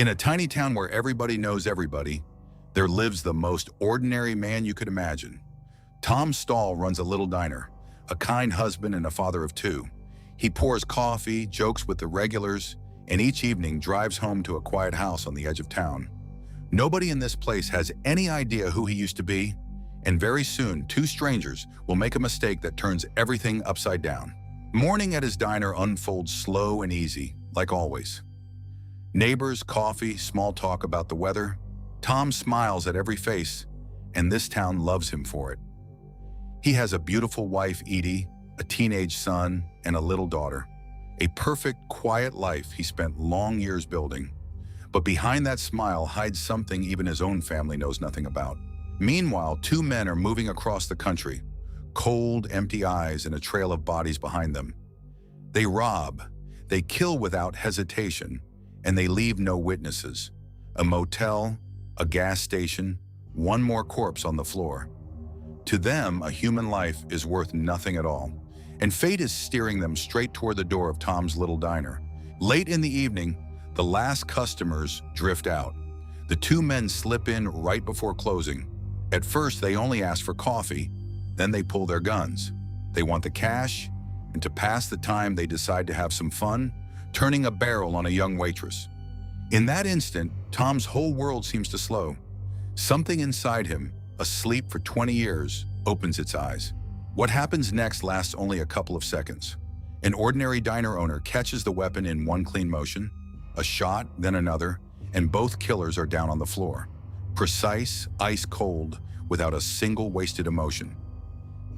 In a tiny town where everybody knows everybody, there lives the most ordinary man you could imagine. Tom Stahl runs a little diner, a kind husband and a father of two. He pours coffee, jokes with the regulars, and each evening drives home to a quiet house on the edge of town. Nobody in this place has any idea who he used to be, and very soon, two strangers will make a mistake that turns everything upside down. Morning at his diner unfolds slow and easy, like always. Neighbors, coffee, small talk about the weather. Tom smiles at every face, and this town loves him for it. He has a beautiful wife, Edie, a teenage son, and a little daughter. A perfect, quiet life he spent long years building. But behind that smile hides something even his own family knows nothing about. Meanwhile, two men are moving across the country, cold, empty eyes and a trail of bodies behind them. They rob, they kill without hesitation, and they leave no witnesses. A motel, a gas station, one more corpse on the floor. To them, a human life is worth nothing at all, and fate is steering them straight toward the door of Tom's little diner. Late in the evening, the last customers drift out. The two men slip in right before closing. At first, they only ask for coffee, then they pull their guns. They want the cash, and to pass the time, they decide to have some fun, turning a barrel on a young waitress. In that instant, Tom's whole world seems to slow. Something inside him, asleep for 20 years, opens its eyes. What happens next lasts only a couple of seconds. An ordinary diner owner catches the weapon in one clean motion, a shot, then another, and both killers are down on the floor. Precise, ice cold, without a single wasted emotion.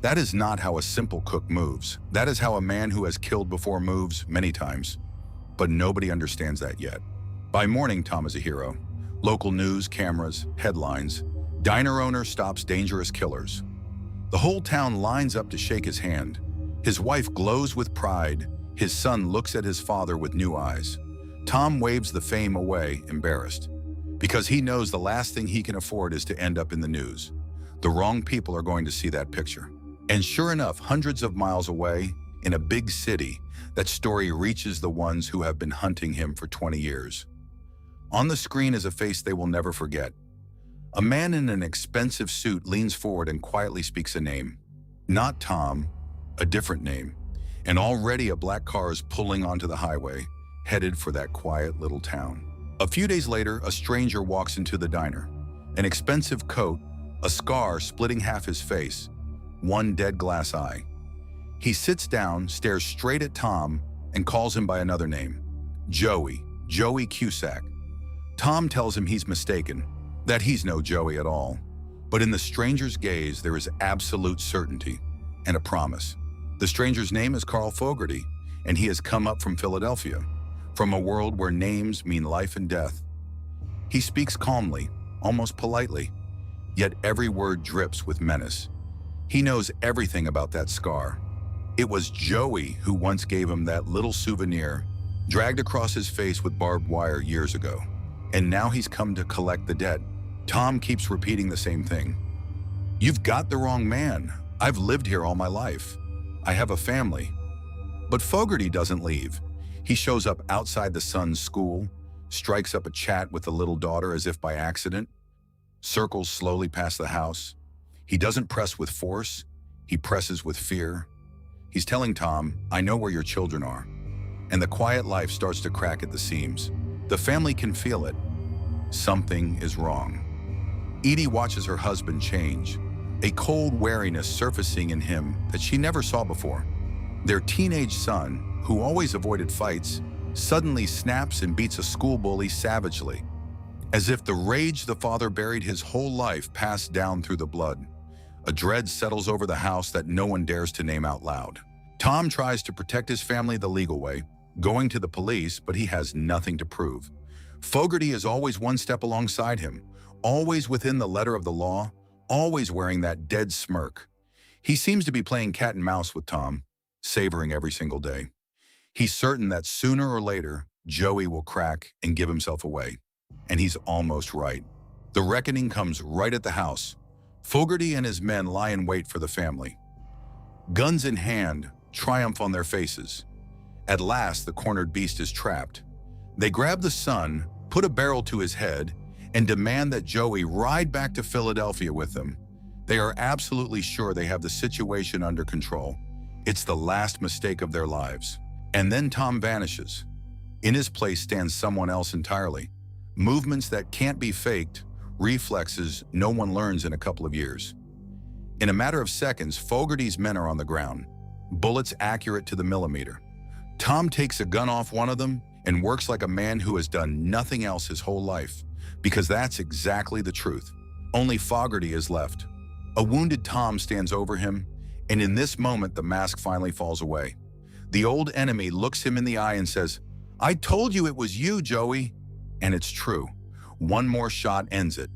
That is not how a simple cook moves. That is how a man who has killed before moves many times. But nobody understands that yet. By morning, Tom is a hero. Local news, cameras, headlines. Diner owner stops dangerous killers. The whole town lines up to shake his hand. His wife glows with pride. His son looks at his father with new eyes. Tom waves the fame away, embarrassed, because he knows the last thing he can afford is to end up in the news. The wrong people are going to see that picture. And sure enough, hundreds of miles away, in a big city, that story reaches the ones who have been hunting him for 20 years. On the screen is a face they will never forget. A man in an expensive suit leans forward and quietly speaks a name. Not Tom, a different name. And already a black car is pulling onto the highway, headed for that quiet little town. A few days later, a stranger walks into the diner. An expensive coat, a scar splitting half his face, one dead glass eye. He sits down, stares straight at Tom, and calls him by another name. Joey Cusack. Tom tells him he's mistaken, that he's no Joey at all. But in the stranger's gaze, there is absolute certainty and a promise. The stranger's name is Carl Fogarty, and he has come up from Philadelphia, from a world where names mean life and death. He speaks calmly, almost politely, yet every word drips with menace. He knows everything about that scar. It was Joey who once gave him that little souvenir, dragged across his face with barbed wire years ago. And now he's come to collect the debt. Tom keeps repeating the same thing. "You've got the wrong man. I've lived here all my life. I have a family." But Fogarty doesn't leave. He shows up outside the son's school, strikes up a chat with the little daughter as if by accident, circles slowly past the house. He doesn't press with force, he presses with fear. He's telling Tom, "I know where your children are." And the quiet life starts to crack at the seams. The family can feel it. Something is wrong. Edie watches her husband change, a cold wariness surfacing in him that she never saw before. Their teenage son, who always avoided fights, suddenly snaps and beats a school bully savagely, as if the rage the father buried his whole life passed down through the blood. A dread settles over the house that no one dares to name out loud. Tom tries to protect his family the legal way, going to the police, but he has nothing to prove. Fogarty is always one step alongside him, always within the letter of the law, always wearing that dead smirk. He seems to be playing cat and mouse with Tom, savoring every single day. He's certain that sooner or later, Joey will crack and give himself away. And he's almost right. The reckoning comes right at the house. Fogarty and his men lie in wait for the family. Guns in hand, triumph on their faces. At last, the cornered beast is trapped. They grab the son, put a barrel to his head, and demand that Joey ride back to Philadelphia with them. They are absolutely sure they have the situation under control. It's the last mistake of their lives. And then Tom vanishes. In his place stands someone else entirely. Movements that can't be faked, reflexes no one learns in a couple of years. In a matter of seconds, Fogarty's men are on the ground, bullets accurate to the millimeter. Tom takes a gun off one of them and works like a man who has done nothing else his whole life, because that's exactly the truth. Only Fogarty is left. A wounded Tom stands over him, and in this moment the mask finally falls away. The old enemy looks him in the eye and says, "I told you it was you, Joey." And it's true. One more shot ends it.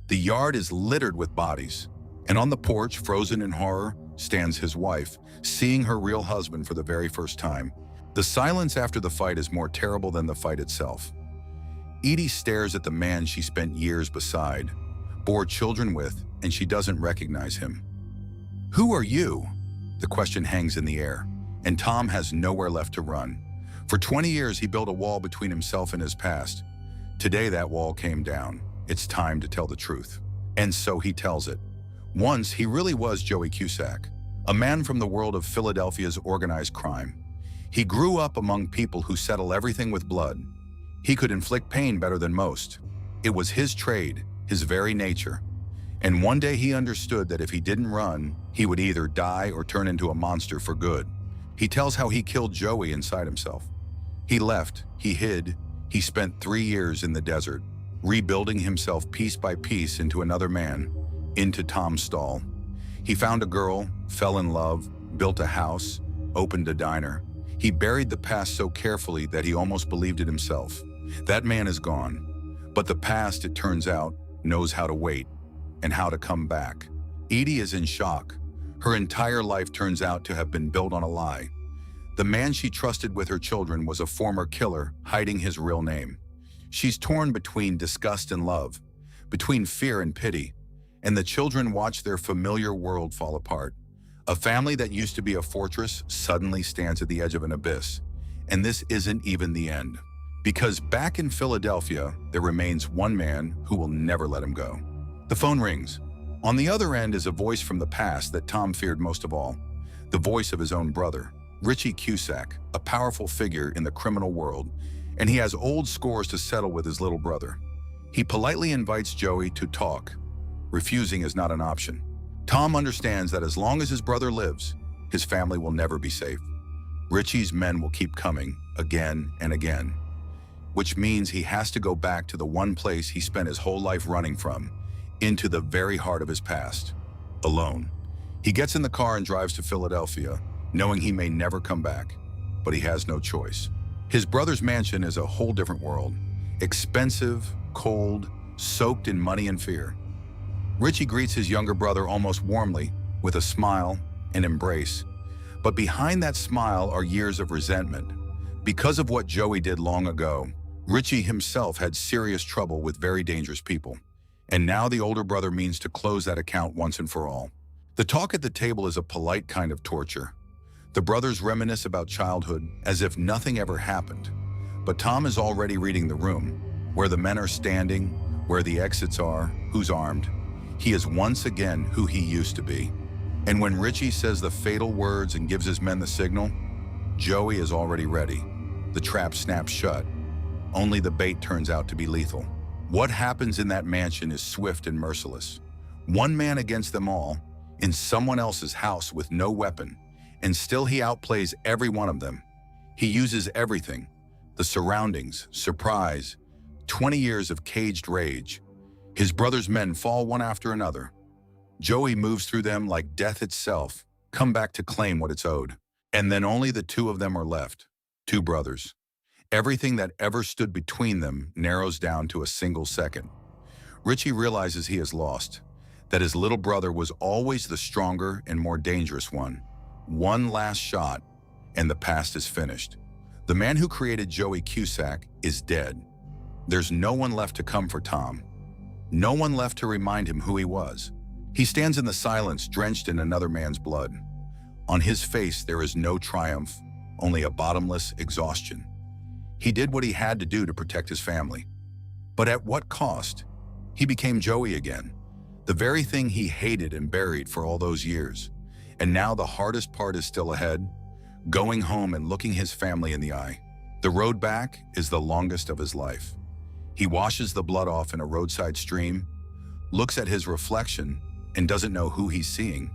The yard is littered with bodies, and on the porch, frozen in horror, stands his wife, seeing her real husband for the very first time. The silence after the fight is more terrible than the fight itself. Edie stares at the man she spent years beside, bore children with, and she doesn't recognize him. "Who are you?" The question hangs in the air, and Tom has nowhere left to run. For 20 years, he built a wall between himself and his past. Today, that wall came down. It's time to tell the truth. And so he tells it. Once, he really was Joey Cusack, a man from the world of Philadelphia's organized crime. He grew up among people who settle everything with blood. He could inflict pain better than most. It was his trade, his very nature. And one day he understood that if he didn't run, he would either die or turn into a monster for good. He tells how he killed Joey inside himself. He left, he hid, he spent 3 years in the desert, rebuilding himself piece by piece into another man, into Tom Stahl. He found a girl, fell in love, built a house, opened a diner. He buried the past so carefully that he almost believed it himself. That man is gone. But the past, it turns out, knows how to wait and how to come back. Edie is in shock. Her entire life turns out to have been built on a lie. The man she trusted with her children was a former killer hiding his real name. She's torn between disgust and love, between fear and pity, and the children watch their familiar world fall apart. A family that used to be a fortress suddenly stands at the edge of an abyss. And this isn't even the end. Because back in Philadelphia, there remains one man who will never let him go. The phone rings. On the other end is a voice from the past that Tom feared most of all. The voice of his own brother, Richie Cusack, a powerful figure in the criminal world, and he has old scores to settle with his little brother. He politely invites Joey to talk. Refusing is not an option. Tom understands that as long as his brother lives, his family will never be safe. Richie's men will keep coming, again and again, which means he has to go back to the one place he spent his whole life running from, into the very heart of his past, alone. He gets in the car and drives to Philadelphia, knowing he may never come back, but he has no choice. His brother's mansion is a whole different world, expensive, cold, soaked in money and fear. Richie greets his younger brother almost warmly, with a smile and embrace. But behind that smile are years of resentment. Because of what Joey did long ago, Richie himself had serious trouble with very dangerous people. And now the older brother means to close that account once and for all. The talk at the table is a polite kind of torture. The brothers reminisce about childhood as if nothing ever happened. But Tom is already reading the room, where the men are standing, where the exits are, who's armed. He is once again who he used to be. And when Richie says the fatal words and gives his men the signal, Joey is already ready. The trap snaps shut. Only the bait turns out to be lethal. What happens in that mansion is swift and merciless. One man against them all, in someone else's house with no weapon, and still he outplays every one of them. He uses everything, the surroundings, surprise, 20 years of caged rage. His brother's men fall one after another. Joey moves through them like death itself, come back to claim what it's owed. And then only the two of them are left, two brothers. Everything that ever stood between them narrows down to a single second. Richie realizes he has lost, that his little brother was always the stronger and more dangerous one. One last shot, and the past is finished. The man who created Joey Cusack is dead. There's no one left to come for Tom. No one left to remind him who he was. He stands in the silence, drenched in another man's blood. On his face, there is no triumph, only a bottomless exhaustion. He did what he had to do to protect his family. But at what cost? He became Joey again, the very thing he hated and buried for all those years. And now the hardest part is still ahead, going home and looking his family in the eye. The road back is the longest of his life. He washes the blood off in a roadside stream, looks at his reflection, and doesn't know who he's seeing,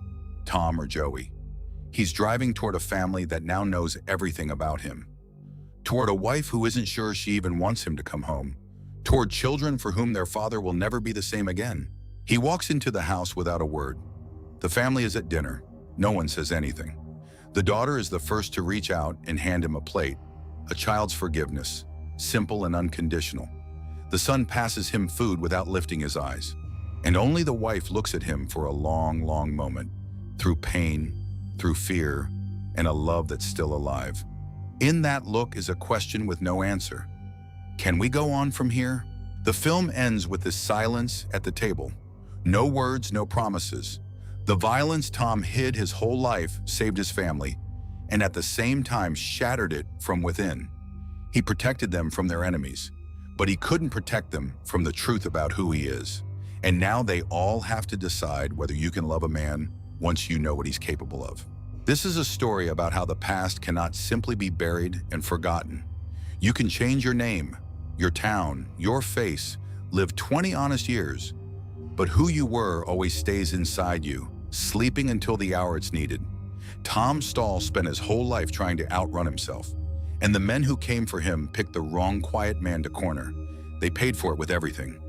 Tom or Joey. He's driving toward a family that now knows everything about him, toward a wife who isn't sure she even wants him to come home, toward children for whom their father will never be the same again. He walks into the house without a word. The family is at dinner. No one says anything. The daughter is the first to reach out and hand him a plate, a child's forgiveness, simple and unconditional. The son passes him food without lifting his eyes, and only the wife looks at him for a long, long moment, through pain, through fear, and a love that's still alive. In that look is a question with no answer. Can we go on from here? The film ends with this silence at the table. No words, no promises. The violence Tom hid his whole life saved his family, and at the same time shattered it from within. He protected them from their enemies, but he couldn't protect them from the truth about who he is. And now they all have to decide whether you can love a man once you know what he's capable of. This is a story about how the past cannot simply be buried and forgotten. You can change your name, your town, your face, live 20 honest years, but who you were always stays inside you, sleeping until the hour it's needed. Tom Stahl spent his whole life trying to outrun himself, and the men who came for him picked the wrong quiet man to corner. They paid for it with everything.